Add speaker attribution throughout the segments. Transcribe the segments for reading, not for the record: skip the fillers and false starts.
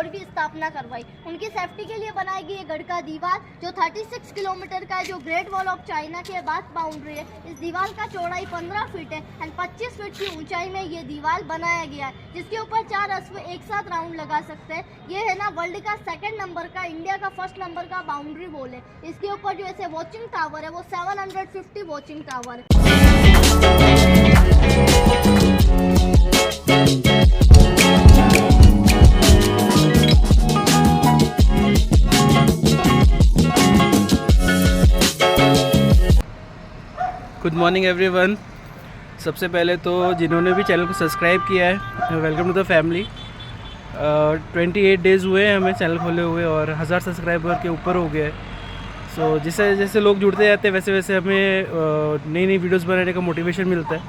Speaker 1: और भी स्थापना करवाई। उनकी सेफ्टी के लिए बनाई गई ये गढ़ का दीवार जो 36 किलोमीटर का है, जो ग्रेट वॉल ऑफ चाइना के बाद बाउंड्री है। इस दीवार का चौड़ाई 15 फीट है एंड 25 फीट की ऊंचाई में ये दीवार बनाया गया है, जिसके ऊपर 4 अश्व एक साथ राउंड लगा सकते हैं। ये है ना वर्ल्ड का 2nd नंबर का, इंडिया का 1st नंबर का बाउंड्री वॉल है। इसके ऊपर जो ऐसे वॉचिंग टावर है वो 750 वॉचिंग टावर है।
Speaker 2: Good morning everyone. सबसे पहले तो जिन्होंने भी चैनल को सब्सक्राइब किया है, welcome to the family. 28 days हुए हैं हमें चैनल खोले हुए और 1000 सब्सक्राइबर के ऊपर हो गए। सो जैसे जैसे लोग जुड़ते जाते हैं वैसे वैसे हमें नई नई वीडियोस बनाने का मोटिवेशन मिलता है।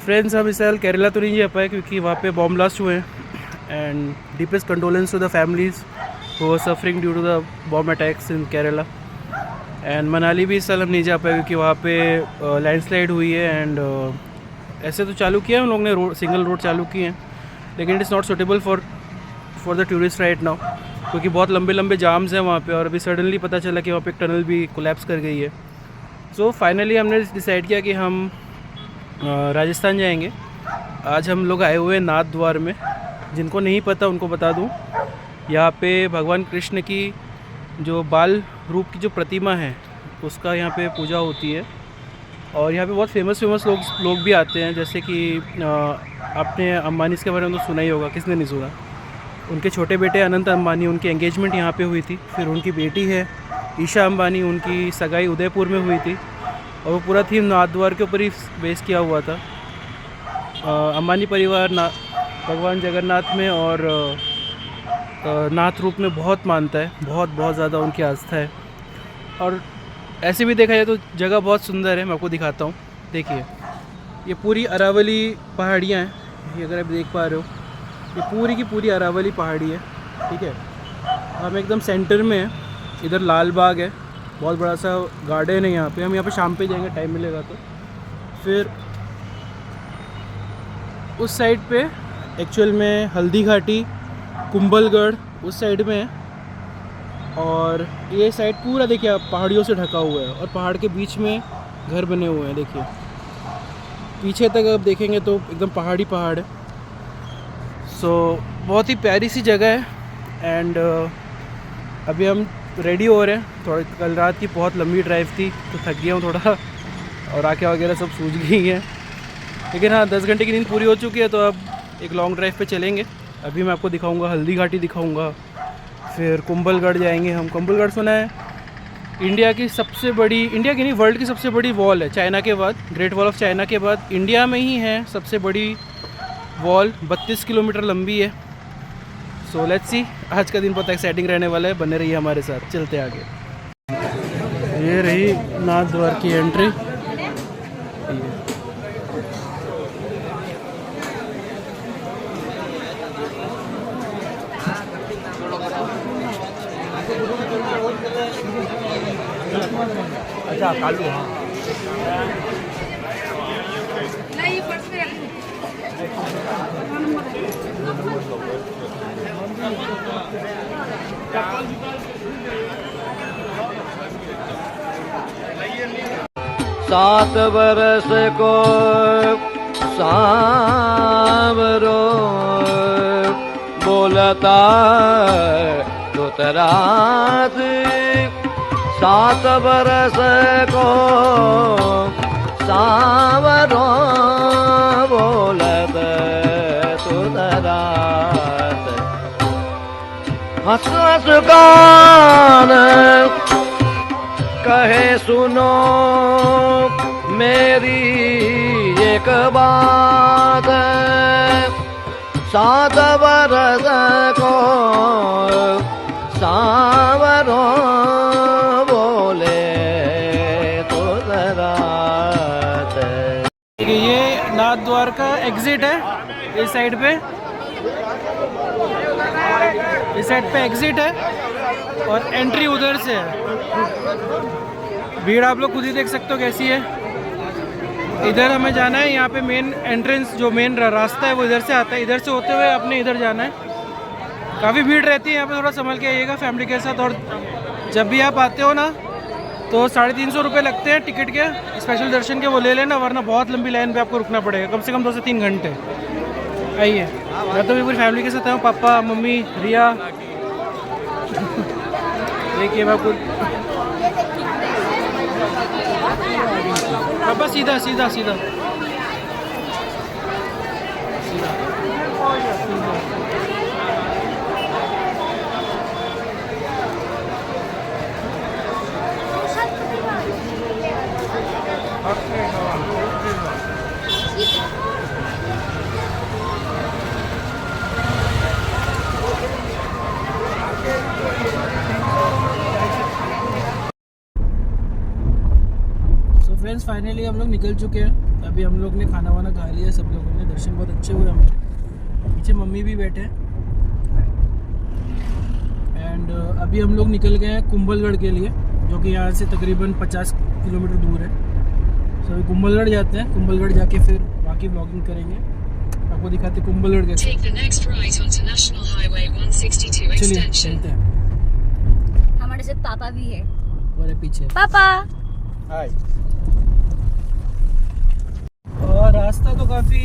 Speaker 2: फ्रेंड्स, हम इस साल केरला तो नहीं जा पाए क्योंकि वहाँ पे बॉम्ब ब्लास्ट हुए हैं and deepest condolence to the families who are suffering due to the bomb attacks in Kerala. And Manali भी इस साल हम नहीं जा पाए क्योंकि वहाँ पे लैंडस्लाइड हुई है एंड ऐसे तो चालू किया है हम लोग ने, सिंगल रोड चालू किए हैं, लेकिन it is not suitable for the tourist right now क्योंकि बहुत लंबे लंबे जाम्स हैं वहाँ पे। और अभी सडनली पता चला कि वहाँ पे एक टनल भी कोलैप्स कर गई है। सो फाइनली हमने डिसाइड किया कि हम राजस्थान जाएंगे। आज हम लोग आए हुए हैं नाथ द्वार में। जिनको नहीं पता उनको बता दूँ, यहाँ पे भगवान कृष्ण की जो बाल रूप की जो प्रतिमा है उसका यहाँ पे पूजा होती है और यहाँ पे बहुत फेमस लोग भी आते हैं। जैसे कि आपने अंबानी के बारे में तो सुना ही होगा, किसने नहीं सुना। उनके छोटे बेटे अनंत अंबानी, उनकी एंगेजमेंट यहाँ पे हुई थी। फिर उनकी बेटी है ईशा अंबानी, उनकी सगाई उदयपुर में हुई थी और वो पूरा थीम नाथ द्वार के ऊपर ही बेस किया हुआ था। अंबानी परिवार भगवान जगन्नाथ में और नाथ रूप में बहुत मानता है, बहुत ज़्यादा उनकी आस्था है। और ऐसे भी देखा जाए तो जगह बहुत सुंदर है। मैं आपको दिखाता हूँ, देखिए ये पूरी अरावली पहाड़ियाँ हैं। ये अगर आप देख पा रहे हो, ये पूरी की पूरी अरावली पहाड़ी है, ठीक है। हम एकदम सेंटर में हैं। इधर लाल बाग है, बहुत बड़ा सा गार्डन है यहाँ पे। हम यहाँ पे शाम पे जाएंगे, टाइम मिलेगा तो। फिर उस साइड पे एक्चुअल में हल्दी घाटी, कुंभलगढ़ उस साइड में है और ये साइड पूरा देखिए आप पहाड़ियों से ढका हुआ है और पहाड़ के बीच में घर बने हुए हैं। देखिए पीछे तक आप देखेंगे तो एकदम पहाड़ है। सो बहुत ही प्यारी सी जगह है एंड अभी हम रेडी हो रहे हैं। थोड़ा कल रात की बहुत लंबी ड्राइव थी तो थक गया हूँ थोड़ा और आँखें वगैरह सब सूज गई हैं, लेकिन हाँ 10 घंटे की नींद पूरी हो चुकी है तो अब एक लॉन्ग ड्राइव पे चलेंगे। अभी मैं आपको दिखाऊंगा हल्दी घाटी दिखाऊंगा, फिर कुंभलगढ़ जाएंगे हम। कुंभलगढ़ सुना है इंडिया की नहीं वर्ल्ड की सबसे बड़ी वॉल है चाइना के बाद। ग्रेट वॉल ऑफ चाइना के बाद इंडिया में ही है सबसे बड़ी वॉल, 32 किलोमीटर लंबी है। सो लेट्स सी, आज का दिन बहुत एक्साइटिंग रहने वाला है। बने रहिए हमारे साथ, चलते आगे। ये रही नाथ द्वार की एंट्री। अच्छा कालू, हाँ नहीं पर्स में
Speaker 3: सात बरस को सांवरो बोलता लुतरात, 7 बरस को सांवरो बोलत लुतरात। हंस हंस गान कहे सुनो मेरी एक बात, 7 बरस को सांवरो बोले तो रात।
Speaker 2: ये नाथ द्वार का एग्जिट है, इस साइड पे एग्जिट है और एंट्री उधर से है। भीड़ आप लोग खुद ही देख सकते हो कैसी है। इधर हमें जाना है, यहाँ पे मेन एंट्रेंस जो मेन रास्ता है वो इधर से आता है। इधर से होते हुए अपने इधर जाना है काफ़ी भीड़ रहती है यहाँ पे, थोड़ा संभल के आइएगा फैमिली के साथ। और जब भी आप आते हो ना तो 350 रुपये लगते हैं टिकट के, स्पेशल दर्शन के, वो ले लेना, वरना बहुत लंबी लाइन पे आपको रुकना पड़ेगा, कम से कम 2 से 3 घंटे। आइए, मैं तो पूरी फैमिली के साथ आया हूँ, पापा, मम्मी, रिया। देखिए मैं आपको, पापा सीधा सीधा सीधा फ्रेंड्स फाइनली हम लोग निकल चुके हैं। अभी हम लोग ने खाना वाना खा लिया, सब लोगों ने, दर्शन बहुत अच्छे हुए हमारे। पीछे मम्मी भी बैठे हैं। एंड अभी हम लोग निकल गए हैं कुंभलगढ़ के लिए, जो कि यहाँ से तकरीबन 50 किलोमीटर दूर है। तो अभी कुंभलगढ़ जाते हैं, कुंभलगढ़ जाके फिर बाकी ब्लॉगिंग करेंगे, आपको दिखाते कुंभलगढ़ के। चलिए चलते हैं।
Speaker 1: हमारे साथ पापा भी है,
Speaker 2: और पीछे
Speaker 1: पापा।
Speaker 2: हाय। और रास्ता तो काफ़ी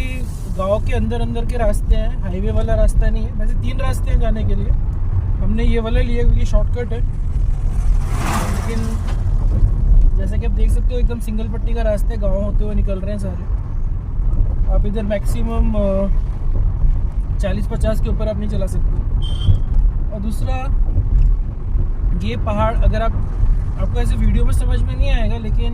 Speaker 2: गांव के अंदर अंदर के रास्ते हैं, हाईवे वाला रास्ता नहीं है। वैसे 3 रास्ते हैं जाने के लिए, हमने ये वाला लिया क्योंकि शॉर्टकट है। लेकिन जैसे कि आप देख सकते हो एकदम सिंगल पट्टी का रास्ता है, गांव होते हुए निकल रहे हैं सारे। आप इधर मैक्सिमम 40-50 के ऊपर आप नहीं चला सकते। और दूसरा, ये पहाड़ अगर आपको ऐसे वीडियो में समझ में नहीं आएगा, लेकिन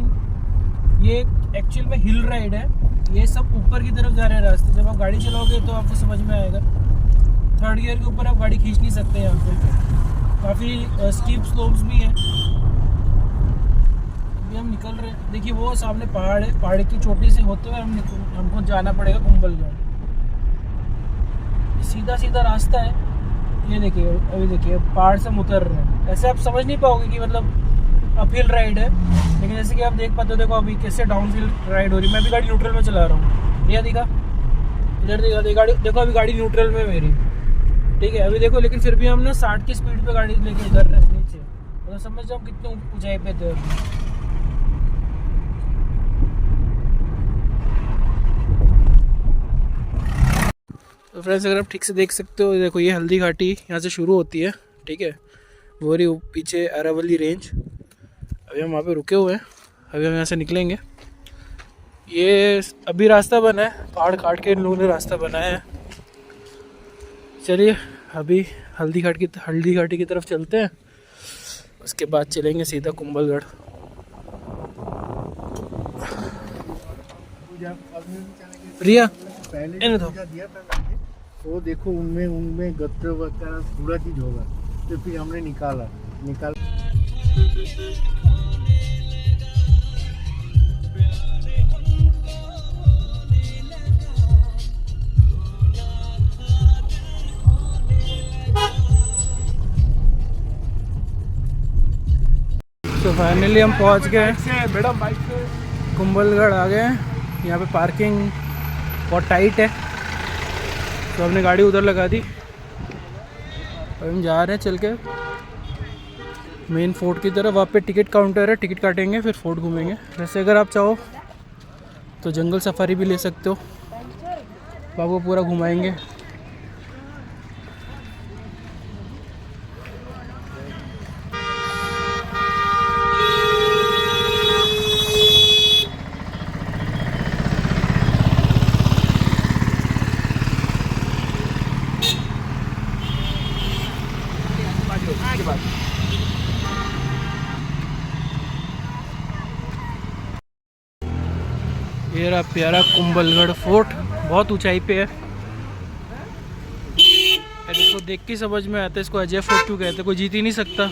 Speaker 2: ये एक्चुअल में हिल राइड है। ये सब ऊपर की तरफ जा रहे हैं रास्ते। जब आप गाड़ी चलाओगे तो आपको समझ में आएगा। 3rd गियर के ऊपर आप गाड़ी खींच नहीं सकते यहाँ पे, काफ़ी स्टीप स्लोप्स भी हैं। अभी हम निकल रहे हैं, देखिए वो सामने पहाड़ है, पहाड़ की चोटी से होते हुए हमको जाना पड़ेगा कुंभलगढ़। सीधा सीधा रास्ता है, ये देखिए। अभी देखिए पहाड़ से हम उतर रहे हैं। ऐसे आप समझ नहीं पाओगे कि मतलब अपहिल राइड है, लेकिन जैसे कि आप देख पाते हो, देखो अभी कैसे डाउनहिल राइड हो रही है। मैं भी गाड़ी न्यूट्रल में चला रहा हूँ, ये दिखा, इधर देखा गाड़ी, देखो अभी गाड़ी न्यूट्रल में मेरी, ठीक है। अभी देखो, लेकिन फिर भी हमने 60 की स्पीड पे गाड़ी लेके इधर नीचे, तो समझ जाओ कितने ऊंचाई पे थे। तो फ्रेंड्स अगर आप ठीक से देख सकते हो, देखो ये हल्दी घाटी यहाँ से शुरू होती है, ठीक है। वो रही पीछे अरावली रेंज। अभी हम वहाँ पे रुके हुए हैं, अभी हम यहाँ से निकलेंगे। ये अभी रास्ता बना है, पहाड़ काट के इन लोगों ने रास्ता बनाया है। चलिए अभी हल्दी घाटी की तरफ चलते हैं, उसके बाद चलेंगे सीधा कुंभलगढ़। रिया
Speaker 4: पहले दिया था वो देखो, उनमें गत्र वगैरह पूरा चीज होगा, तो फिर हमने निकाल
Speaker 2: तो फाइनली हम पहुंच गए मैडम, बाइक से कुंभलगढ़ आ गए। यहाँ पे पार्किंग बहुत टाइट है, तो हमने गाड़ी उधर लगा दी। और हम जा रहे हैं चल के मेन फोर्ट की तरफ। वहाँ पे टिकट काउंटर है, टिकट काटेंगे फिर फोर्ट घूमेंगे। वैसे अगर आप चाहो तो जंगल सफारी भी ले सकते हो, तो आपको पूरा घुमाएंगे। ये रहा प्यारा कुंभलगढ़ फोर्ट, बहुत ऊंचाई पे है। इसको देख के समझ में आता है इसको अजय फोर्ट क्यों कहते हैं, कोई जीत ही नहीं सकता।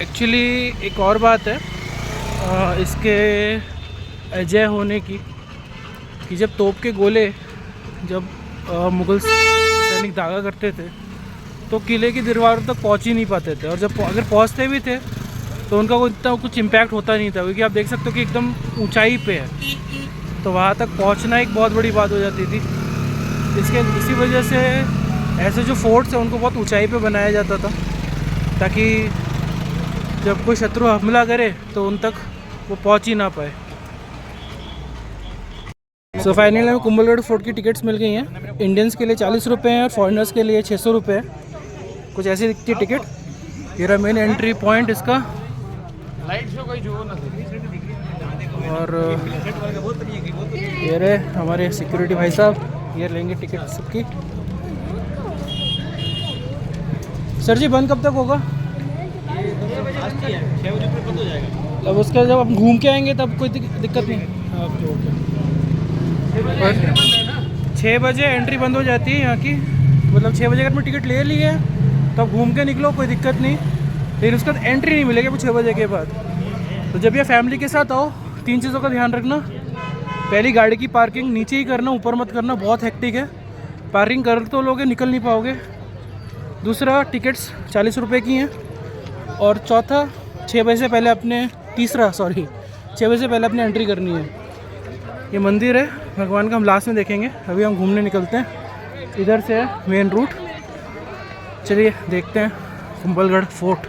Speaker 2: एक्चुअली एक और बात है इसके अजय होने की, कि जब तोप के गोले जब मुगल सैनिक दागा करते थे तो किले की दीवारों तक पहुंच ही नहीं पाते थे, और जब अगर पहुंचते भी थे तो उनका कोई इतना कुछ इम्पैक्ट होता नहीं था, क्योंकि आप देख सकते हो कि एकदम ऊंचाई पे है, तो वहाँ तक पहुँचना एक बहुत बड़ी बात हो जाती थी। इसी वजह से ऐसे जो फोर्ट्स हैं उनको बहुत ऊंचाई पे बनाया जाता था, ताकि जब कोई शत्रु हमला करे तो उन तक वो पहुंच ही ना पाए। सो फाइनली हमें कुंभलगढ़ फोर्ट की टिकट्स मिल गई हैं। इंडियंस के लिए 40 रुपये हैं और फॉरेनर्स के लिए 600 रुपये है। कुछ ऐसी दिखती है टिकट। ये रहा मेन एंट्री पॉइंट इसका। और ये रहे हमारे सिक्योरिटी भाई साहब, ये लेंगे टिकट सबकी। सर जी बंद कब तक होगा?
Speaker 5: 6 बजे बंद हो जाएगा।
Speaker 2: अब उसके जब हम घूम के आएंगे तब कोई दिक्कत नहीं? Okay okay. 6 बजे एंट्री बंद हो जाती है यहाँ की, मतलब 6 बजे अगर मैं टिकट ले ली है तब घूम के निकलो, कोई दिक्कत नहीं, लेकिन उसके बाद एंट्री नहीं मिलेगी वो 6 बजे के बाद। तो जब ये फैमिली के साथ आओ 3 चीज़ों का ध्यान रखना। पहली, गाड़ी की पार्किंग नीचे ही करना, ऊपर मत करना, बहुत हेक्टिक है। पार्किंग कर तो लोगे, निकल नहीं पाओगे। दूसरा, टिकट्स 40 रुपये की हैं। और चौथा, 6 बजे से पहले अपने 6 बजे से पहले अपने एंट्री करनी है। ये मंदिर है भगवान का, हम लास्ट में देखेंगे। अभी हम घूमने निकलते हैं, इधर से है मेन रूट। चलिए देखते हैं कुंभलगढ़ फोर्ट।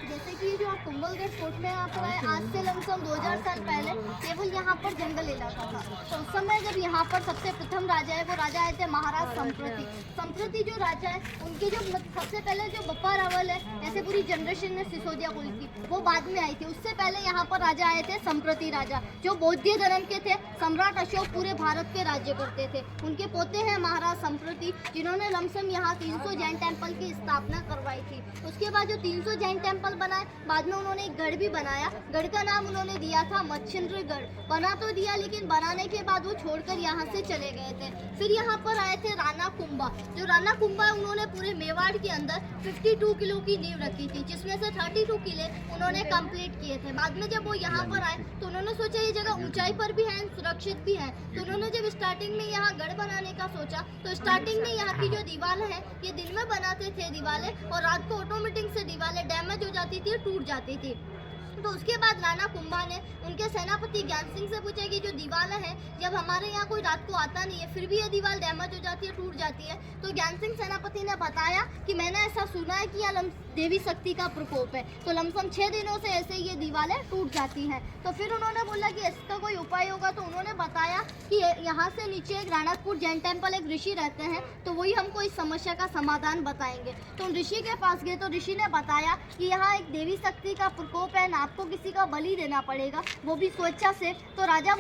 Speaker 1: जैसे कि जो कुंभलगढ़ फोर्ट में आप आए, आज से लमसम 2000 साल पहले केवल यहाँ पर जंगल इलाका था। तो उस समय जब यहाँ पर सबसे प्रथम राजा है, वो राजा आए थे महाराज संप्रति। संप्रति जो राजा है, उनके जो सबसे पहले जो बप्पा रावल है, ऐसे पूरी जनरेशन में सिसोदिया कुल की, वो बाद में आई थी। उससे पहले यहाँ पर राजा आए थे संप्रति राजा, जो बौद्ध धर्म के थे। सम्राट अशोक पूरे भारत पे राज्य करते थे। उनके पोते हैं महाराज संप्रति, जिन्होंने लमसम यहाँ 300 जैन टेम्पल की स्थापना करवाई थी। उसके बाद जो 300 जैन टेम्पल बनाए, बाद में उन्होंने एक गढ़ भी बनाया। गढ़ का नाम उन्होंने दिया था मच्छिंद्रगढ़। बना तो दिया, लेकिन बनाने के बाद वो छोड़कर यहाँ से चले गए थे। फिर यहाँ पर आए थे राणा कुंभा। जो राणा कुंभा है, उन्होंने पूरे मेवाड़ के अंदर 52 किलो की नींव रखी थी, जिसमें से 32 किले उन्होंने कंप्लीट किए थे। बाद में जब वो यहाँ पर आए तो उन्होंने सोचा ये जगह ऊंचाई पर भी है, सुरक्षित भी है। तो उन्होंने जब स्टार्टिंग में यहाँ गढ़ बनाने का सोचा, तो स्टार्टिंग में यहाँ की जो दीवारें हैं, ये दिन में बनाते थे दीवारें, और रात को ऑटोमेटिक से दीवारें डैमेज हो जाती थी, टूट जाती थी। तो उसके बाद राणा कुंभा ने उनके सेनापति ज्ञान सिंह से पूछा कि जो दीवारें हैं, जब हमारे यहाँ कोई रात को आता नहीं है, फिर भी ये दीवार डैमेज हो जाती है, टूट जाती है। तो ज्ञान सिंह सेनापति ने बताया कि मैंने ऐसा सुना है कि यहाँ देवी शक्ति का प्रकोप है, तो लमसम 6 दिनों से ऐसे ये दीवारें टूट जाती हैं। तो फिर उन्होंने बोला कि इसका कोई उपाय होगा। तो उन्होंने बताया कि यहाँ से नीचे एक राणापुर जैन टेम्पल एक ऋषि रहते हैं, तो वही हमको इस समस्या का समाधान बताएंगे। तो उन ऋषि के पास गए, तो ऋषि ने बताया कि यहाँ एक देवी शक्ति का प्रकोप है, आपको किसी का बलि देना पड़ेगा, वो भी स्वेच्छा से। तो राजा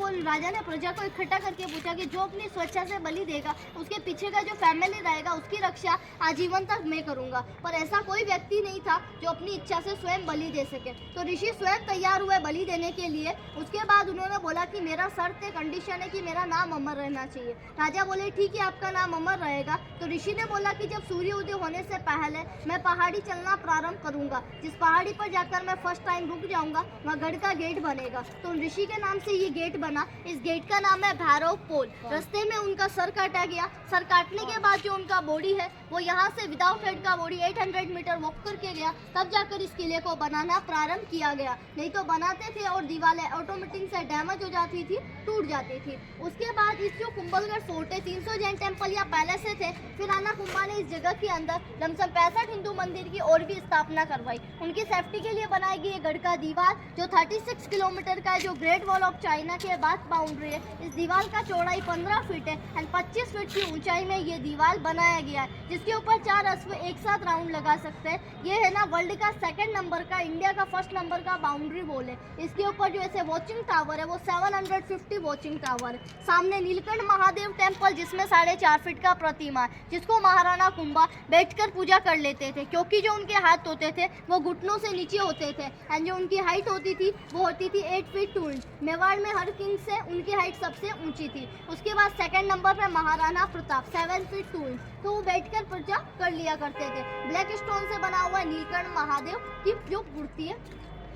Speaker 1: ने प्रजा को इकट्ठा करके पूछा कि जो अपनी स्वेच्छा से बलि देगा, उसके पीछे का जो फैमिली रहेगा, उसकी रक्षा आजीवन तक मैं करूंगा। पर ऐसा कोई व्यक्ति नहीं था जो अपनी इच्छा से स्वयं बलि दे सके। तो ऋषि स्वयं तैयार हुए बलि देने के लिए। उसके बाद उन्होंने बोला कि मेरा शर्त है, कंडीशन है कि मेरा नाम अमर रहना चाहिए। राजा बोले ठीक है, आपका नाम अमर रहेगा। तो ऋषि ने बोला कि जब सूर्य उदय होने से पहले मैं पहाड़ी चलना प्रारंभ करूंगा, जिस पहाड़ी पर जाकर मैं फर्स्ट टाइम रुक जाऊंगा, वहाँ गढ़ का गेट बनेगा। तो ऋषि के नाम से ये गेट बना। इस गेट का नाम है भैरव पोल। रास्ते में उनका सर काटा गया। सर काटने के बाद जो उनका बॉडी है, वो यहाँ से विदाउट हेड का बॉडी 800 मीटर वॉक करके गया, तब जाकर इस किले को बनाना प्रारंभ किया गया। नहीं तो बनाते थे और दीवारें ऑटोमेटिक से डैमेज हो जाती थी, टूट जाती थी। उसके बाद इस जो कुंभलगढ़ फोर्ट है, 300 जैन टेम्पल या पहले से थे। फिर राणा कुंभा ने इस जगह के अंदर लमसम 65 हिंदू मंदिर की और भी स्थापना करवाई। उनकी सेफ्टी के लिए बनाई गई गढ़ का दीवार, जो 36 किलोमीटर का है, जो ग्रेट वॉल ऑफ चाइना के बाद बाउंड्री है। इस दीवार का चौड़ाई 15 फीट है एंड 25 फीट की ऊंचाई में ये दीवार बनाया गया है, जिसके ऊपर 4 अश्व एक साथ राउंड लगा सकते हैं। ये है ना वर्ल्ड का 2nd नंबर का, इंडिया का 1st नंबर का बाउंड्री वॉल है। इसके ऊपर जो ऐसे वॉचिंग टावर है, वो 750 वॉचिंग टावर है। सामने नीलकंठ महादेव टेम्पल, जिसमें 4.5 फीट का प्रतिमा है, जिसको महाराणा कुंभा बैठकर पूजा कर लेते थे, क्योंकि जो उनके हाथ होते थे वो घुटनों से नीचे होते थे। एंड जो उनकी हाइट होती थी, वो होती थी 8 फीट 2 इंच। मेवाड़ में हर किंग से उनकी हाइट सबसे ऊंची थी। उसके बाद 2nd नंबर पर महाराणा प्रताप 7 फीट 2 इंच, तो वो बैठकर पूजा कर लिया करते थे। ब्लैक स्टोन से बना हुआ नीलकंठ महादेव की जो मूर्ति है।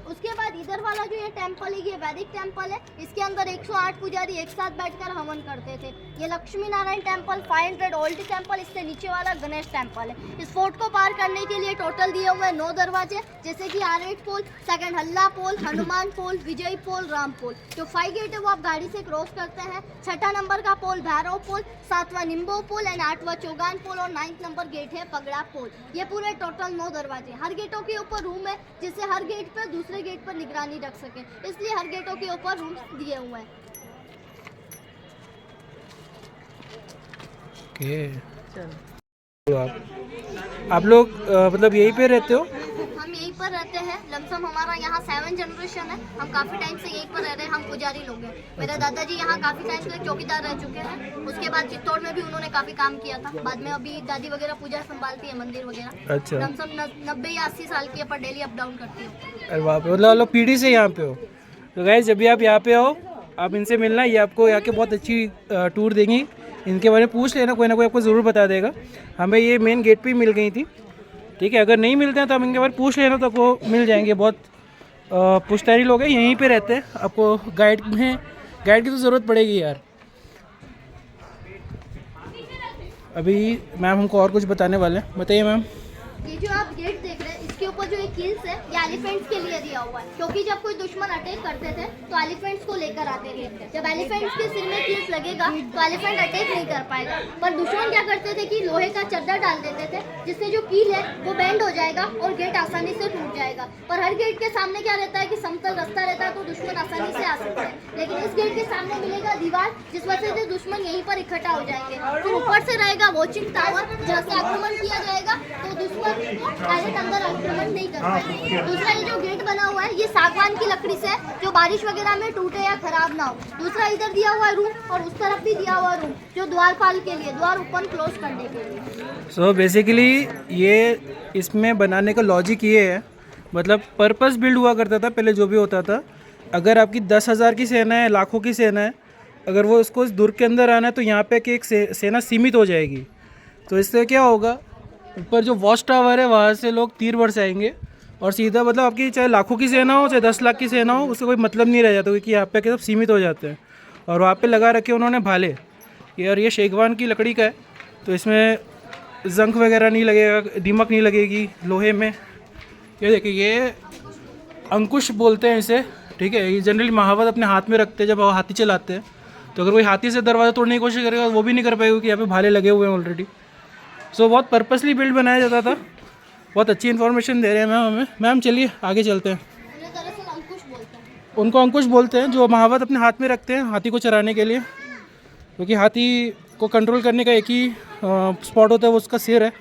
Speaker 1: उसके बाद इधर वाला जो ये टेम्पल है, ये वैदिक टेम्पल है। इसके अंदर 108 पुजारी एक साथ बैठकर हवन करते थे। ये Lakshmi Narayan temple, 500 old temple, इससे नीचे वाला गणेश टेम्पल है। इस फोर्ट को पार करने के लिए टोटल दिए हुए 9 दरवाजे, जैसे कि आरेट पोल, सेकंड हल्ला पोल, हनुमान पोल, विजय पोल, राम पोल। जो 5 गेट है वो आप गाड़ी से क्रॉस करते हैं। 6ठा नंबर का पोल भैरव पोल, 7वां निम्बो पोल एंड 8वां चौगान पोल और 9th नंबर गेट है पगड़ा पोल। ये पूरे टोटल 9 दरवाजे। हर गेटों के ऊपर रूम है, जिससे हर गेट पर दूसरे गेट पर निगरानी रख सके, इसलिए हर गेटों के ऊपर रूम दिए हुए हैं।
Speaker 2: आप लोग मतलब यहीं पे रहते हो?
Speaker 1: हम यहीं पर रहते हैं। लमसम हमारा यहाँ 7 जनरेशन है। हम काफ़ी टाइम से यहीं पर रह रहे हैं। हम पुजारी लोग हैं। मेरे दादाजी यहाँ काफ़ी टाइम से चौकीदार रह चुके हैं। उसके बाद चित्तौड़ में भी उन्होंने काफ़ी काम किया था। बाद में अभी दादी वगैरह पूजा संभालती है, मंदिर वगैरह।
Speaker 2: अच्छा।
Speaker 1: लमसम 90 या 80 साल की है, पर डेली अप डाउन करती हूँ।
Speaker 2: अरे बाप रे, मतलब लोग पीढ़ी से यहाँ पे हो। तो गाइस जब भी आप यहाँ पे हो, आप इनसे मिलना, ये आपको यहाँ के बहुत अच्छी टूर देंगी। इनके बारे में पूछ लेना, कोई ना कोई आपको ज़रूर बता देगा। हमें ये मेन गेट पे ही मिल गई थी, ठीक है। अगर नहीं मिलते हैं तो हम इनके बारे में पूछ लेना, तो आपको मिल जाएंगे। बहुत पुश्तैनी लोग हैं, यहीं पे रहते हैं। आपको गाइड की तो ज़रूरत पड़ेगी यार। अभी मैम हमको और कुछ बताने वाले हैं, बताइए मैम।
Speaker 1: ये जो आप गेट देख रहे हैं, इसके ऊपर जो एक कील्स है, ये एलिफेंट्स के लिए दिया हुआ है, क्योंकि जब कोई दुश्मन अटैक करते थे तो एलिफेंट्स को लेकर आते थे। जब एलिफेंट्स के सिर में कील्स लगेगा तो एलिफेंट अटैक नहीं कर पाएगा। पर दुश्मन क्या करते थे कि लोहे का चद्दर डाल देते थे, जिससे जो कील है वो बेंड हो जाएगा और गेट आसानी से टूट जाएगा। पर हर गेट के सामने क्या रहता है कि समतल रास्ता रहता है, तो दुश्मन आसानी से आ सकते हैं। लेकिन इस गेट के सामने मिलेगा दीवार, जिस वजह से दुश्मन यहीं पर इकट्ठा हो जाएंगे। फिर ऊपर से रहेगा वॉचिंग टावर, जहाँ से आक्रमण किया जाएगा तो दुश्मन डायरेक्ट अंदर आक्रमण नहीं कर पाएंगे। दूसरा ये जो गेट बना हुआ है, ये सागवान की लकड़ी से है, जो बारिश वगैरह में टूटे या खराब ना हो। दूसरा इधर दिया हुआ है रूम, और उस तरफ भी दिया हुआ रूम, जो द्वारपाल के लिए, द्वार ओपन क्लोज करने के लिए।
Speaker 2: सो बेसिकली ये इसमें बनाने का लॉजिक ये है, मतलब पर्पस बिल्ड हुआ करता था पहले। जो भी होता था, अगर आपकी 10,000 की सेना है, लाखों की सेना है, अगर वो उसको इस दुर्ग के अंदर आना है, तो यहाँ पे कि एक सेना सीमित हो जाएगी। तो इससे क्या होगा, ऊपर जो वॉच टावर है वहाँ से लोग तीर बरसाएंगे और सीधा, मतलब आपकी चाहे लाखों की सेना हो चाहे 10 लाख की सेना हो, उससे कोई मतलब नहीं रह जाता, क्योंकि यहाँ पे सब सीमित हो जाते हैं। और वहाँ पे लगा रखे उन्होंने भाले, और ये शेगवान की लकड़ी का है, तो इसमें जंक वगैरह नहीं लगेगा, दीमक नहीं लगेगी लोहे में। ये देखिए, ये अंकुश बोलते हैं इसे, ठीक है। ये जनरली महावत अपने हाथ में रखते हैं जब वो हाथी चलाते हैं। तो अगर कोई हाथी से दरवाज़ा तोड़ने की कोशिश करेगा वो भी नहीं कर पाएगा, क्योंकि यहाँ पे भाले लगे हुए हैं ऑलरेडी। सो बहुत पर्पसली बिल्ड बनाया जाता था। बहुत अच्छी इन्फॉर्मेशन दे रहे हैं मैम हमें। मैम चलिए आगे चलते हैं।
Speaker 1: उन्हें दरअसल अंकुश बोलते हैं।
Speaker 2: उनको अंकुश बोलते हैं, जो महावत अपने हाथ में रखते हैं हाथी को चराने के लिए, क्योंकि हाथी को कंट्रोल करने का एक ही स्पॉट होता है, वो उसका सिर है।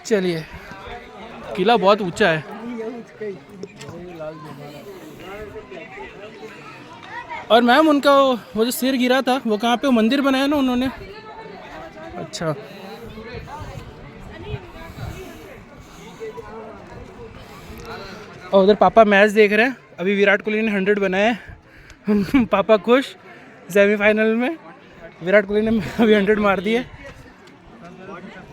Speaker 2: चलिए, किला बहुत ऊंचा है। और मैम उनका वो जो सिर गिरा था वो कहाँ पे, मंदिर बनाया ना उन्होंने? अच्छा, और उधर पापा मैच देख रहे हैं। अभी विराट कोहली ने 100 बनाया है। पापा खुश। सेमीफाइनल में विराट कोहली ने अभी 100 मार दिए।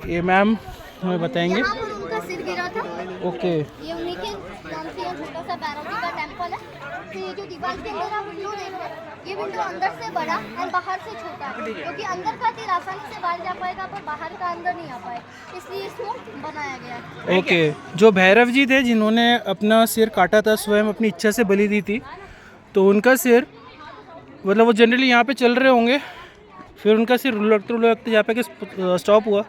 Speaker 2: ये मैम हमें बताएंगे।
Speaker 1: यहाँ पर उनका सिर गिरा था।
Speaker 2: ओके,
Speaker 1: ये उन्हीं के नाम से यह छोटा सा भैरव जी का टेम्पल है। तो ये जो दीवार के अंदर आप विंडो देख रहे हैं, ये विंडो अंदर से बड़ा और बाहर से छोटा है, क्योंकि अंदर का तीर आसानी से बाहर जा पाएगा पर बाहर का अंदर नहीं आ पाएगा, इसलिए इसको बनाया गया है।
Speaker 2: ओके। जो भैरव जी थे जिन्होंने अपना सिर काटा था, स्वयं अपनी इच्छा से बलि दी थी, तो उनका सिर, मतलब वो जनरली यहाँ पे चल रहे होंगे, फिर उनका सिर लुढ़कते लुढ़कते यहाँ पे स्टॉप हुआ,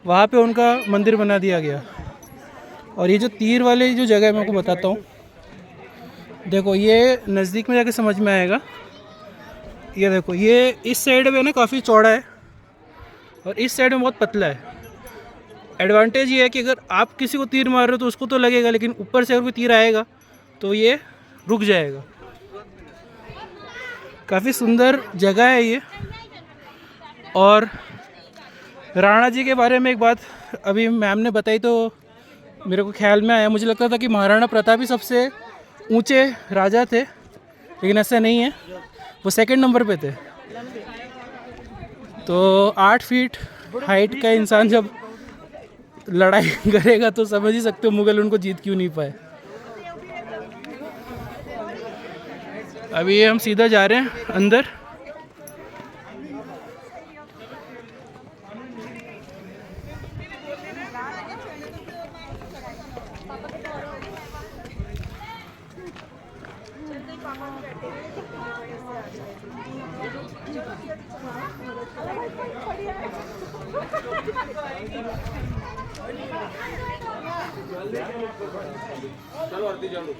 Speaker 2: वहाँ पे उनका मंदिर बना दिया गया। और ये जो तीर वाली जो जगह है मैं आपको बताता हूँ, देखो ये नज़दीक में जाके समझ में आएगा। ये देखो, ये इस साइड में ना काफ़ी चौड़ा है और इस साइड में बहुत पतला है। एडवांटेज ये है कि अगर आप किसी को तीर मार रहे हो तो उसको तो लगेगा, लेकिन ऊपर से अगर कोई तीर आएगा तो ये रुक जाएगा। काफ़ी सुंदर जगह है ये। और राणा जी के बारे में एक बात अभी मैम ने बताई तो मेरे को ख्याल में आया। मुझे लगता था कि महाराणा प्रताप ही सबसे ऊंचे राजा थे, लेकिन ऐसा नहीं है, वो सेकंड नंबर पे थे। तो 8 फीट हाइट का इंसान जब लड़ाई करेगा तो समझ ही सकते हो मुगल उनको जीत क्यों नहीं पाए। अभी हम सीधा जा रहे हैं अंदर।
Speaker 5: चलो वरती जाऊ.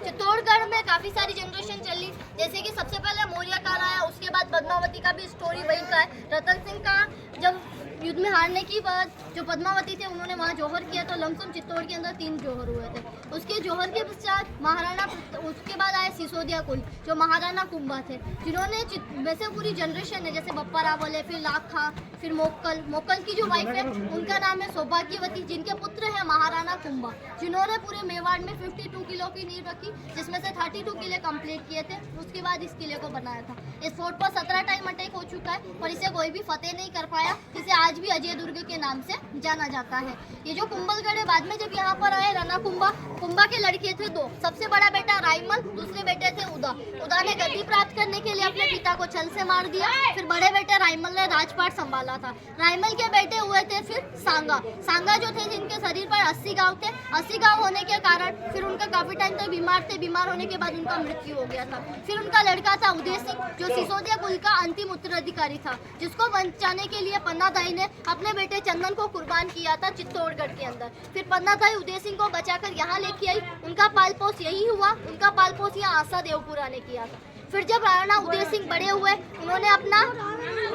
Speaker 1: चित्तौड़गढ़ में काफी सारी जनरेशन चली, जैसे कि सबसे पहले मौर्य काल आया, उसके बाद पद्मावती का भी स्टोरी वही का है। रतन सिंह का जब युद्ध में हारने की बाद जो पद्मावती थे उन्होंने वहाँ जौहर किया, तो लमसम चित्तौड़ के अंदर 3 जौहर हुए थे। उसके जौहर के पश्चात महाराणा, उसके बाद आए सिसोदिया कुल जो महाराणा कुंभा थे, जिन्होंने वैसे पूरी जनरेशन है, जैसे बप्पा रावल है, फिर लाखा, फिर मोक्कल की जो वाइफ है उनका नाम है सौभाग्यवती, जिनके पुत्र है महाराणा कुंभा, जिन्होंने पूरे मेवाड़ में 52 किलो की नींव रखी, जिसमें से 32 किले कंप्लीट किए थे। उसके बाद इस किले को बनाया था। इस फोर्ट पर 17 टाइम अटैक हो चुका है, पर इसे कोई भी फतेह नहीं कर पाया, जिसे आज भी अजय दुर्ग के नाम से जाना जाता है। ये जो कुंभलगढ़ है, बाद में जब यहाँ पर आए राणा कुंभा के लड़के थे 2, सबसे बड़ा बेटा रायमल, दूसरे बेटे थे उदा ने गद्दी प्राप्त करने के लिए अपने पिता को छल से मार दिया। फिर बड़े बेटे रायमल ने राजपाट संभाला था। रायमल के बेटे हुए थे फिर सांगा जो थे, जिनके शरीर पर 80 घाव थे। 80 घाव होने के कारण फिर उनका काफी टाइम तक बीमार थे। बीमार होने के बाद उनका मृत्यु हो गया था। फिर उनका लड़का था उदय सिंह, जो सिसोदिया कुल का अंतिम उत्तराधिकारी था, जिसको बचाने के लिए पन्नादाई ने अपने बेटे चंदन को कुर्बान किया था चित्तौड़गढ़ के अंदर। फिर पन्नादाई उदय सिंह को बचाकर यहाँ लेके आई। उनका पालपोस यही हुआ। उनका पालपोस यहाँ आशा देवपुरा ने किया था। फिर जब राणा उदय सिंह बड़े हुए, उन्होंने अपना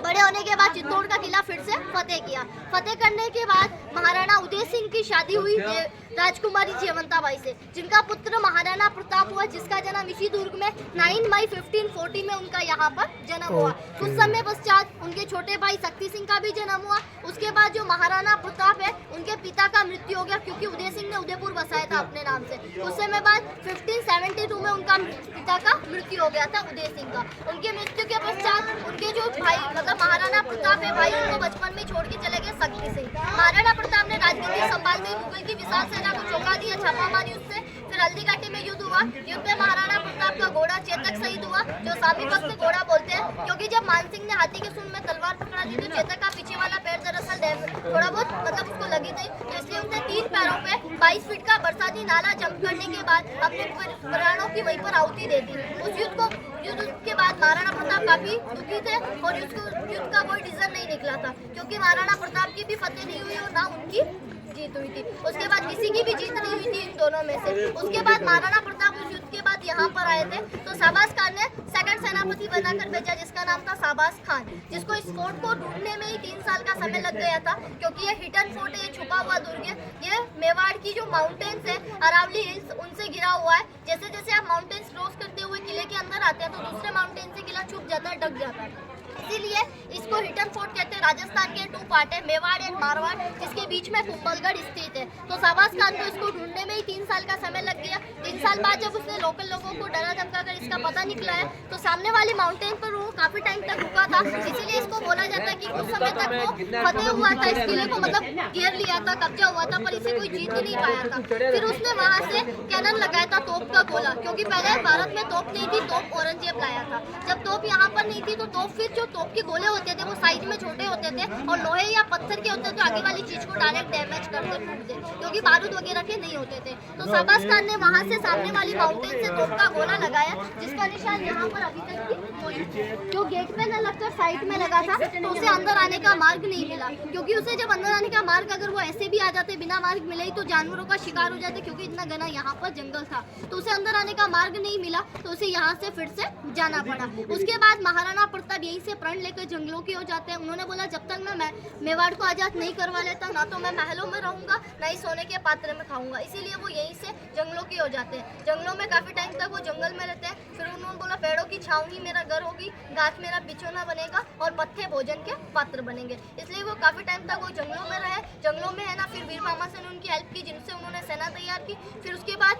Speaker 1: बड़े होने के बाद चित्तौड़ का किला फिर से फतेह किया। फतेह करने के बाद महाराणा उदय सिंह की शादी हुई राजकुमारी जयवंताबाई से, जिनका पुत्र महाराणा प्रताप हुआ, जिसका जन्म इसी दुर्ग में 9 मई 1540 में उनका यहाँ पर जन्म हुआ। कुछ समय पश्चात उनके छोटे भाई शक्ति सिंह का भी जन्म हुआ। उसके बाद जो महाराणा प्रताप है, उनके पिता का मृत्यु हो गया, क्योंकि उदय सिंह ने उदयपुर बसाया था अपने नाम से। कुछ समय बाद 1572 में उनका पिता का मृत्यु हो गया था उदय सिंह का। उनके मृत्यु के पश्चात उनके जो भाई मतलब महाराणा प्रताप है भाई, उनको बचपन में छोड़ के चले गए शक्ति सिंह। महाराणा प्रताप ने राजगद्दी संभालते ही मुगल की विशाल सेना को चौंका दिया छापामार युद्ध से। फिर हल्दीघाटी में युद्ध हुआ। युद्ध में महाराणा प्रताप का घोड़ा चेतक शहीद हुआ, जो स्वामी भक्त घोड़ा बोलते हैं, क्योंकि जब मानसिंह ने हाथी के सूंड में तलवार पकड़ा दी तो चेतक का पीछे वाला पैर दरअसल थोड़ा बहुत मतलब उसको लगी थी, तो इसलिए उसने 3 पैरों पे 22 फीट का बरसाती नाला जंप करने के बाद अपने प्राणों की वहीं पर आहुति दे दी। उस युद्ध के बाद महाराणा प्रताप काफी दुखी थे और युद्ध का कोई डिसीजन नहीं निकला था, क्योंकि महाराणा प्रताप की भी फतेह नहीं हुई और ना उनकी जीत हुई थी। उसके बाद किसी की भी जीत नहीं हुई थी इन दोनों में से। उसके बाद महाराणा प्रताप उस युद्ध के बाद यहाँ पर आए थे, तो शाहबाज खान ने सेकंड सेनापति बनाकर भेजा, जिसका नाम था शाहबाज खान, जिसको इस फोर्ट को ढूंढने में ही 3 साल का समय लग गया था, क्योंकि ये हिडन फोर्ट है, ये छुपा हुआ दुर्ग है। ये मेवाड़ की जो माउंटेन्स है, अरावली हिल्स, उनसे घिरा हुआ है। जैसे जैसे आप माउंटेन्स क्रॉस करते हुए किले के अंदर आते हैं, तो दूसरे माउंटेन से किला छुप जाता है, ढक जाता है। इसीलिए इसको हिडन फोर्ट कहते हैं। राजस्थान के 2 पार्ट है, मेवाड़ एंड मारवाड़, जिसके बीच में कुंभलगढ़ स्थित है। तो शाहबाज खान को इसको ढूंढने में ही 3 साल का समय लग गया। 3 साल बाद जब उसने लोकल लोगों को डरा धमकाकर इसका पता निकला है, तो सामने वाली माउंटेन पर वो काफी टाइम तक रुका था। इसीलिए इसको बोला जाता है कि कुछ समय तक वो फतेह हुआ था, इस किले को मतलब घेर लिया था, कब्जा हुआ था, पर इसे कोई जीत ही नहीं पाया था। फिर उसने वहाँ से कैनन लगाया था, तोप का गोला, क्योंकि पहले भारत में तोप नहीं थी, तोप औरंगजेब लाया था। जब तोप यहाँ पर नहीं थी, तो तोप फिर जो तोप के गोले होते थे वो साइज में छोटे होते थे और लोहे या पत्थर के होते थे, आगे वाली चीज को डायरेक्ट डैमेज करते टूटते, क्योंकि बारूद वगैरह के नहीं होते थे। तो शाहबाज खान ने वहां से सामने वाली माउंटेन से तोप का गोला लगाया, जिसका निशान यहाँ पर अभी तक भी जो गेट पे न लगकर साइड में लगा था, तो उसे अंदर आने का मार्ग नहीं मिला, क्योंकि उसे जब अंदर आने का मार्ग अगर वो ऐसे भी आ जाते बिना मार्ग मिले ही, तो जानवरों का शिकार हो जाते, क्योंकि इतना घना यहाँ पर जंगल था। तो उसे अंदर आने का मार्ग नहीं मिला, तो उसे यहाँ से फिर से जाना पड़ा। उसके बाद महाराणा प्रताप यहीं से प्रण लेकर जंगलों की हो जाते हैं। उन्होंने बोला, जब तक मैं मेवाड़ को आजाद नहीं करवा लेता, ना तो मैं महलों में रहूंगा, ना ही सोने के पात्र में खाऊंगा। इसीलिए वो यहीं से जंगलों की हो जाते हैं। जंगलों में काफी टाइम तक वो जंगल में रहते हैं। फिर उन्होंने बोला, पेड़ों की छाँव ही मेरा घर होगी, घास मेरा बिछौना बनेगा और पत्ते भोजन के पात्र बनेंगे। इसलिए वो काफी टाइम तक वो जंगलों में रहे। जंगलों में है ना, फिर वीर मामा से उनकी हेल्प की, जिनसे उन्होंने सेना तैयार की। फिर उसके बाद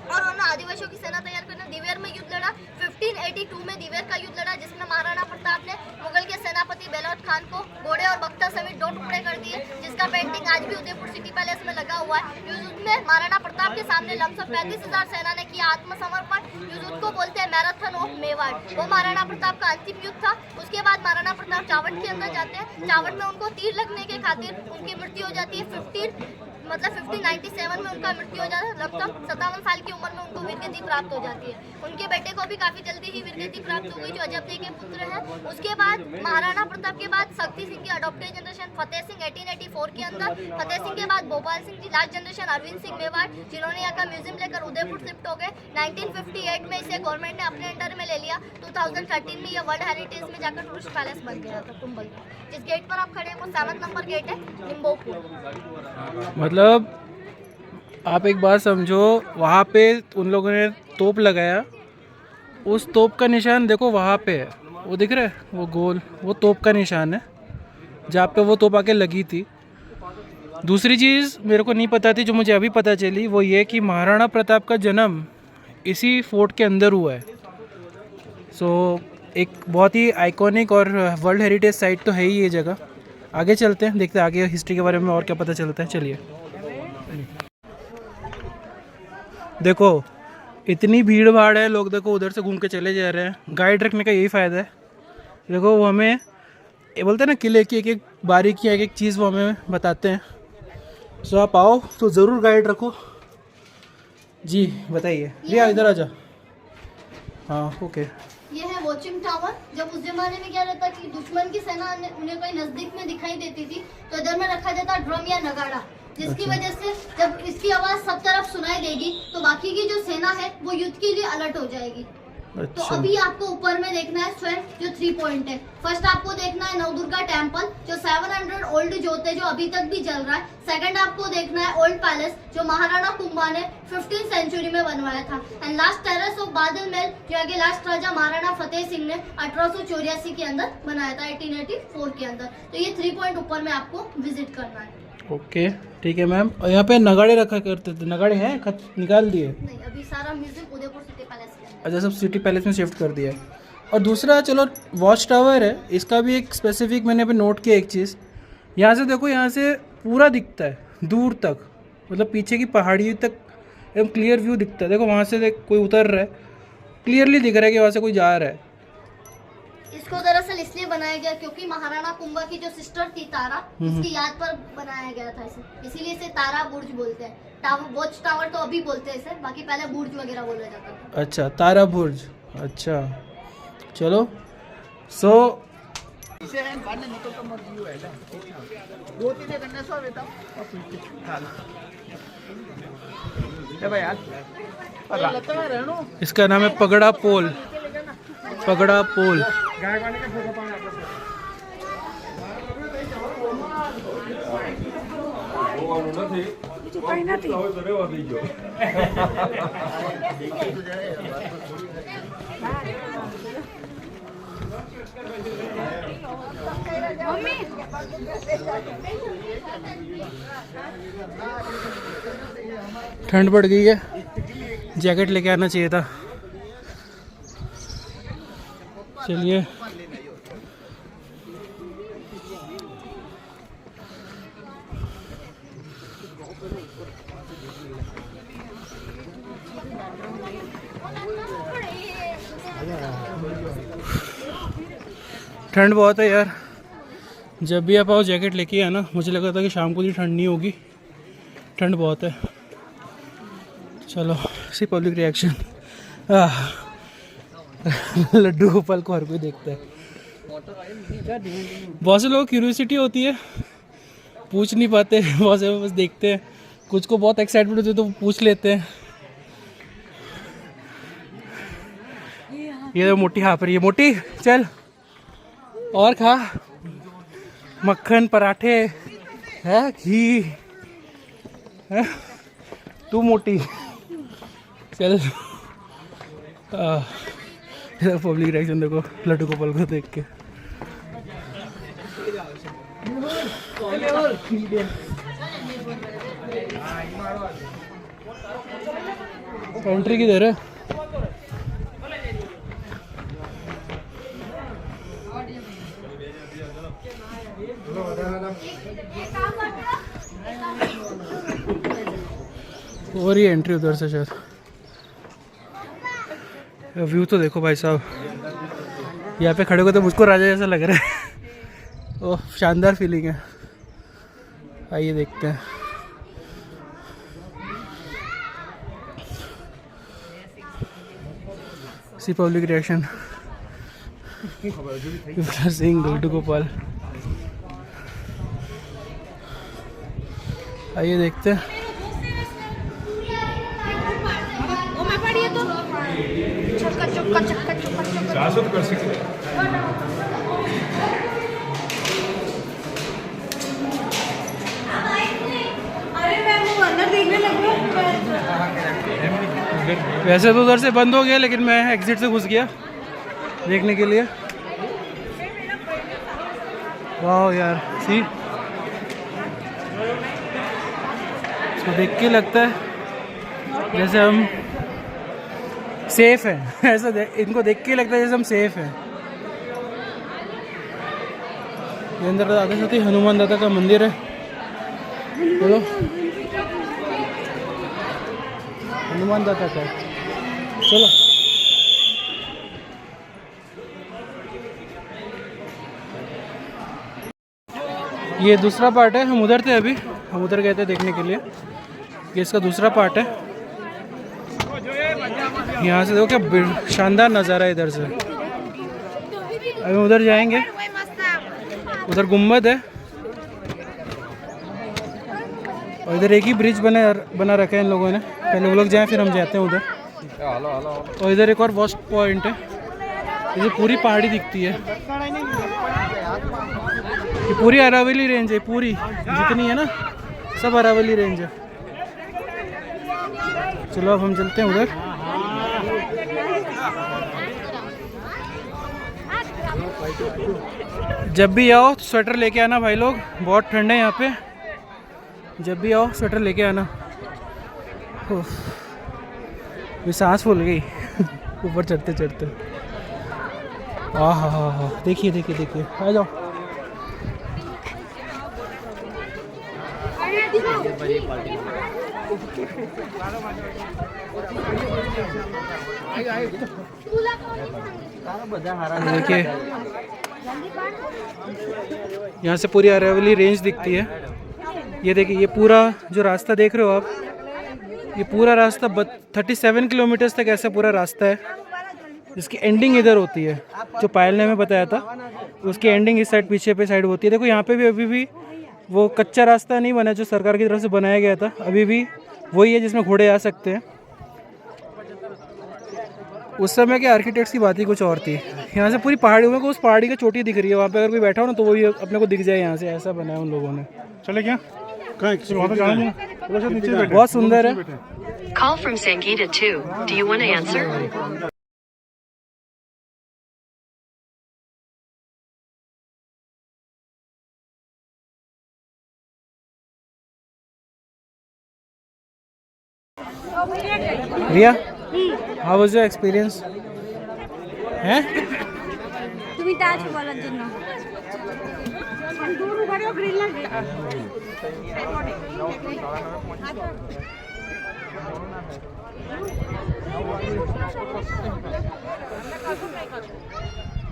Speaker 1: और उन्होंने आदिवासियों की सेना तैयार करना, दिवेर में युद्ध लड़ा। 1582 में दिवेर का युद्ध लड़ा, जिसमें महाराणा प्रताप ने मुगल के सेनापति बेलौट खान को घोड़े और बख्तर समेत 2 टुकड़े कर दिए, जिसका पेंटिंग आज आज भी उदयपुर सिटी पैलेस में लगा हुआ है। इस युद्ध में महाराणा प्रताप के सामने लमसम 35,000 सेना ने किया आत्मसमर्पण। इस युद्ध को बोलते हैं मैराथन ऑफ मेवाड़। वो महाराणा प्रताप का अंतिम युद्ध था। उसके बाद महाराणा प्रताप चावट के अंदर जाते हैं। चावट में उनको तीर लगने के खातिर उनकी मृत्यु हो जाती है। 1597 में उनका मृत्यु हो जाता है। लगभग 57 साल की उम्र में उनको वीरगति प्राप्त हो जाती है। उनके बेटे को भी काफी जल्दी ही वीरगति प्राप्त हो गई, जो अजब देव के पुत्र है। उसके बाद महाराणा प्रताप के बाद शक्ति सिंह की अडॉप्टेड जनरेशन फतेह सिंह 1884 के अंदर। फतेह सिंह के बाद भोपाल सिंह जी, लास्ट जनरेशन अरविंद सिंह मेवाड़, जिन्होंने यहाँ का म्यूजियम लेकर उदयपुर शिफ्ट हो गए। 1958 में इसे गवर्नमेंट ने अपने अंडर में ले लिया। 2013 में यह वर्ल्ड हेरिटेज में जाकर टूरिस्ट पैलेस बन गया था कुंभल में। जिस गेट पर आप खड़े हैं वो 7 नंबर गेट है, लिम्बोपुर।
Speaker 2: मतलब आप एक बात समझो, वहाँ पे उन लोगों ने तोप लगाया, उस तोप का निशान देखो वहाँ पे है, वो दिख रहा है, वो गोल, वो तोप का निशान है जहाँ पे वो तोप आके लगी थी। दूसरी चीज़ मेरे को नहीं पता थी, जो मुझे अभी पता चली, वो ये कि महाराणा प्रताप का जन्म इसी फोर्ट के अंदर हुआ है। सो एक बहुत ही आइकॉनिक और वर्ल्ड हेरिटेज साइट तो है ही ये जगह। आगे चलते हैं, देखते हैं आगे हिस्ट्री के बारे में और क्या पता चलता है। चलिए। देखो इतनी भीड़ भाड़ है, लोग देखो उधर से घूम के चले जा रहे हैं। गाइड रखने का यही फ़ायदा है। देखो वो हमें ये बोलते हैं ना, किले की एक एक बारीकियाँ, एक एक चीज़ वो हमें बताते हैं। सो आप आओ तो ज़रूर गाइड रखो। जी बताइए। रिया इधर आ जा। हाँ ओके।
Speaker 1: ये है वॉचिंग टावर। जब उस जमाने में क्या रहता कि दुश्मन की सेना उन्हें कोई नजदीक में दिखाई देती थी तो इधर में रखा जाता ड्रम या नगाड़ा, जिसकी वजह से जब इसकी आवाज सब तरफ सुनाई देगी तो बाकी की जो सेना है वो युद्ध के लिए अलर्ट हो जाएगी। तो अभी आपको ऊपर में देखना है स्वयं जो 3 पॉइंट है। फर्स्ट आपको देखना है नवदुर्गा टेम्पल, जो 700 ओल्ड जोत है, जो अभी तक भी चल रहा है। सेकंड आपको देखना है ओल्ड पैलेस, जो महाराणा कुंभा ने 15th सेंचुरी में बनवाया था। एंड लास्ट टेरेस ऑफ बादल महल, जो आगे लास्ट राजा महाराणा फतेह सिंह ने 1884 के अंदर बनाया था, 1884 के अंदर। तो ये 3 पॉइंट ऊपर में आपको विजिट करना है।
Speaker 2: ओके ठीक है मैम। और यहाँ पे नगाड़े रखा करते थे, नगाड़े हैं निकाल दिए?
Speaker 1: नहीं, अभी सारा म्यूजियम उदयपुर सिटी पैलेस के अंदर।
Speaker 2: अच्छा, सब सिटी पैलेस में शिफ्ट कर दिया है। और दूसरा चलो वॉच टावर है, इसका भी एक स्पेसिफिक मैंने पे नोट किया एक चीज़। यहाँ से देखो, यहाँ से पूरा दिखता है दूर तक, मतलब पीछे की पहाड़ी तक एकदम क्लियर व्यू दिखता है। देखो वहाँ से देख कोई उतर रहा है, क्लियरली दिख रहा है कि वहाँ से कोई जा रहा है।
Speaker 1: इसको दरअसल इसलिए बनाया गया क्योंकि महाराणा कुंभा की जो सिस्टर थी तारा, इसकी याद पर बनाया गया था इसे, इसीलिए इसे तारा बुर्ज बोलते हैं। टावर, वॉच टावर तो अभी बोलते हैं इसे, बाकी पहले बुर्ज वगैरह बोला जाता था।
Speaker 2: अच्छा, तारा बुर्ज। अच्छा चलो। सो इसका नाम है पगड़ा पोल। पगड़ा पोल। ठंड बढ़ गई है, जैकेट लेके आना चाहिए था। चलिए ठंड बहुत है यार। जब भी आप आओ जैकेट लेके आना। मुझे लगा था कि शाम को भी ठंड नहीं होगी, ठंड बहुत है। चलो सी पब्लिक रिएक्शन। लड्डू गोपाल को हर कोई देखता है। बहुत से लोगों को क्यूरियोसिटी होती है, पूछ नहीं पाते, बहुत से बस देखते हैं। कुछ को बहुत एक्साइटमेंट होती है तो पूछ लेते हैं। ये तो मोटी हाँ पर, ये मोटी चल और खा, मक्खन पराठे है, घी है, तू मोटी चल। पब्लिक रिएक्शन देखो लड्डू गोपाल को देख के। एंट्री किधर है? और ये एंट्री उधर से शायद। व्यू तो देखो भाई साहब, यहाँ पे खड़े हो तो मुझको राजा जैसा लग रहा है। ओह शानदार फीलिंग है। आइए देखते हैं। सी पब्लिक रिएक्शन सिंह लड्डू गोपाल। आइए देखते हैं। वैसे तो उधर से बंद हो गया, लेकिन मैं एग्जिट से घुस गया देखने के लिए। वाह यार, सी इसको देख के लगता है जैसे हम सेफ हैं। ऐसा इनको देख के लगता है जैसे हम सेफ हैं। ये अंदर आते साथ ही हनुमान दादा का मंदिर है। बोलो हनुमान दादा का। चलो ये दूसरा पार्ट है। हम उधर थे अभी, हम उधर गए थे देखने के लिए। ये इसका दूसरा पार्ट है। यहाँ से देखो क्या शानदार नज़ारा है इधर से। अभी उधर जाएंगे, उधर गुम्बद है और इधर एक ही ब्रिज बना रखा है इन लोगों ने। पहले वो लोग जाएं फिर हम जाते हैं उधर। और इधर एक और वॉच पॉइंट है। इधर पूरी पहाड़ी दिखती है। ये पूरी अरावली रेंज है, पूरी जितनी है ना सब अरावली रेंज है। चलो अब हम चलते हैं उधर। जब भी आओ तो स्वेटर लेके आना भाई लोग, बहुत ठंड है यहाँ पे। जब भी आओ स्वेटर लेके आना। ये सांस फूल गई ऊपर चढ़ते चढ़ते। हाँ, देखिए देखिए देखिए, आ जाओ। देखिए यहाँ से पूरी अरावली रेंज दिखती है। ये देखिए, ये पूरा जो रास्ता देख रहे हो आप, ये पूरा रास्ता 37 किलोमीटर्स तक ऐसा पूरा रास्ता है, जिसकी एंडिंग इधर होती है। जो पायल ने हमें बताया था, उसकी एंडिंग इस साइड पीछे पे साइड होती है। देखो यहाँ पे भी अभी भी वो कच्चा रास्ता नहीं बना जो सरकार की तरफ से बनाया गया था, अभी भी वही है जिसमें घोड़े आ सकते हैं। उस समय के आर्किटेक्ट्स की बात ही कुछ और थी। यहाँ से पूरी पहाड़ियों को, उस पहाड़ी का चोटी दिख रही है, वहाँ पे अगर कोई बैठा हो ना तो वो भी अपने को दिख जाए यहाँ से। ऐसा बनाया उन लोगों ने। चले क्या बहुत सुंदर है।
Speaker 6: Call from Sangeeta 2. Do you want to answer?
Speaker 2: Ria, how was your experience? हैं?
Speaker 1: তুমি তা আছো বলার জন্য।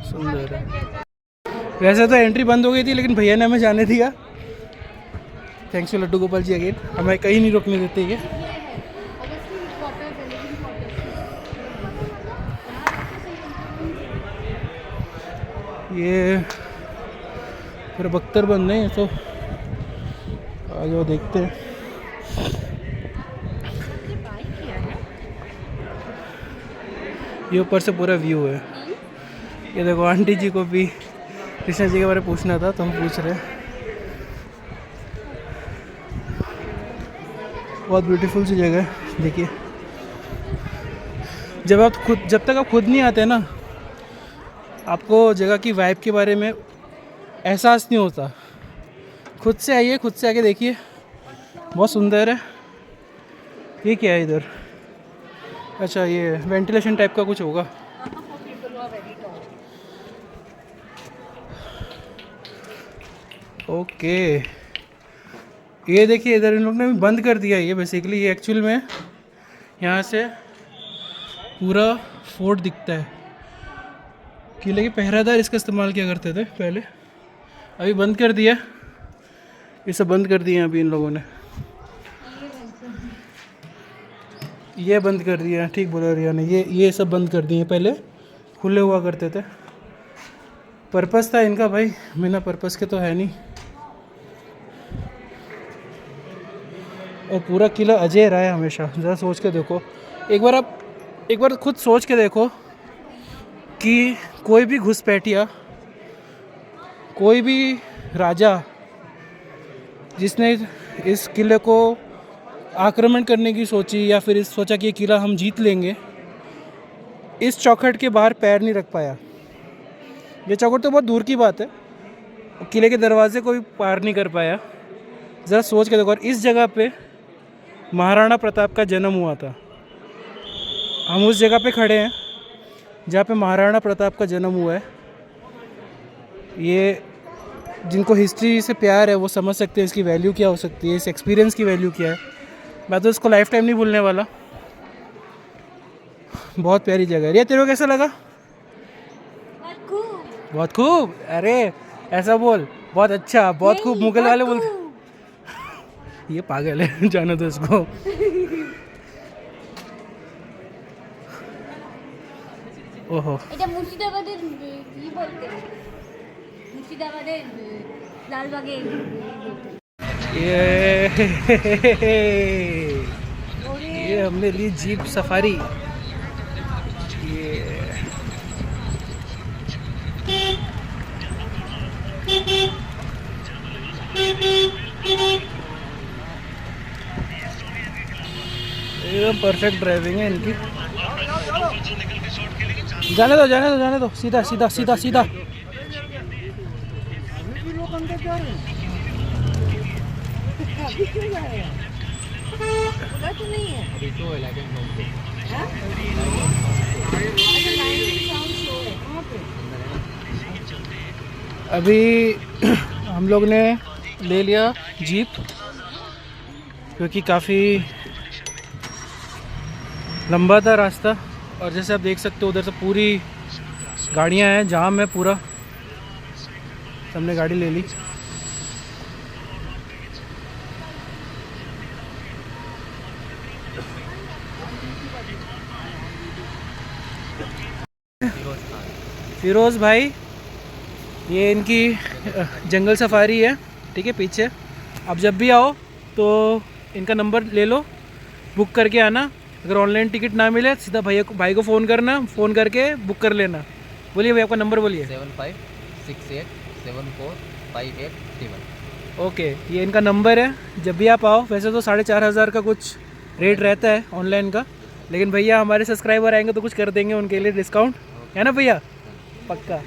Speaker 2: सुंदर है। वैसे तो एंट्री बंद हो गई थी, लेकिन भैया ने हमें जाने दिया। Thanks to Laddu Gopal ji again, हमें कहीं नहीं रोकने देते ये। ये फिर बख्तर बंद नहीं है तो आ जाओ देखते हैं। ये ऊपर से पूरा व्यू है। ये देखो, आंटी जी को भी कृष्णा जी के बारे में पूछना था तो हम पूछ रहे हैं। बहुत ब्यूटीफुल सी जगह है। देखिए, जब तक आप खुद नहीं आते ना, आपको जगह की वाइब के बारे में एहसास नहीं होता। खुद से आइए, खुद से आके देखिए, बहुत सुंदर है। ये क्या है इधर? अच्छा, ये वेंटिलेशन टाइप का कुछ होगा। ओके, ये देखिए इधर इन लोग ने भी बंद कर दिया। ये बेसिकली ये एक्चुअल में यहाँ से पूरा फोर्ट दिखता है। किले के पहरादार इसका इस्तेमाल किया करते थे पहले, अभी बंद कर दिया। ये सब बंद कर दिए अभी इन लोगों ने, ये बंद कर दिया। ठीक बोला रिया ने, ये सब बंद कर दिए। पहले खुले हुआ करते थे। पर्पस था इनका भाई, बिना पर्पस के तो है नहीं। और पूरा किला अजय रहा है हमेशा। ज़रा सोच के देखो, एक बार खुद सोच के देखो कि कोई भी घुसपैठिया, कोई भी राजा जिसने इस किले को आक्रमण करने की सोची या फिर सोचा कि ये किला हम जीत लेंगे, इस चौखट के बाहर पैर नहीं रख पाया। ये चौखट तो बहुत दूर की बात है, किले के दरवाजे को भी पार नहीं कर पाया। ज़रा सोच के देखो। और इस जगह पे महाराणा प्रताप का जन्म हुआ था। हम उस जगह पे खड़े हैं जहाँ पे महाराणा प्रताप का जन्म हुआ है। ये जिनको हिस्ट्री से प्यार है वो समझ सकते हैं इसकी वैल्यू क्या हो सकती है, इस एक्सपीरियंस की वैल्यू क्या है। मैं तो इसको लाइफ टाइम नहीं भूलने वाला। बहुत प्यारी जगह है। ये तेरे को कैसा लगा? बहुत खूब। अरे ऐसा बोल, बहुत अच्छा, बहुत खूब। मुगल वाले बोलते ये पागल है, जानो तो इसको। ओहो,
Speaker 1: এটা মুর্শিদাবাদের কি বলতে, মুর্শিদাবাদের লালবাগের
Speaker 2: ये हमने ली जीप सफारी। ये परफेक्ट ड्राइविंग है इनकी। जाने दो, सीधा। अभी हम लोग ने ले लिया जीप, क्योंकि काफ़ी लंबा था रास्ता। और जैसे आप देख सकते हो उधर से पूरी गाड़ियां हैं, जाम है पूरा। हमने गाड़ी ले ली। फिरोज़ भाई, ये इनकी जंगल सफारी है, ठीक है, पीछे। आप जब भी आओ तो इनका नंबर ले लो, बुक करके आना। अगर ऑनलाइन टिकट ना मिले सीधा भाई को फ़ोन करना, फ़ोन करके बुक कर लेना। बोलिए भाई, आपका नंबर बोलिए।
Speaker 3: 7568745831।
Speaker 2: ओके, ये इनका नंबर है। जब भी आप आओ, वैसे तो 4500 का कुछ रेट रहता है ऑनलाइन का, लेकिन भैया हमारे सब्सक्राइबर आएंगे तो कुछ कर देंगे उनके लिए डिस्काउंट, है ना भैया? पक्का।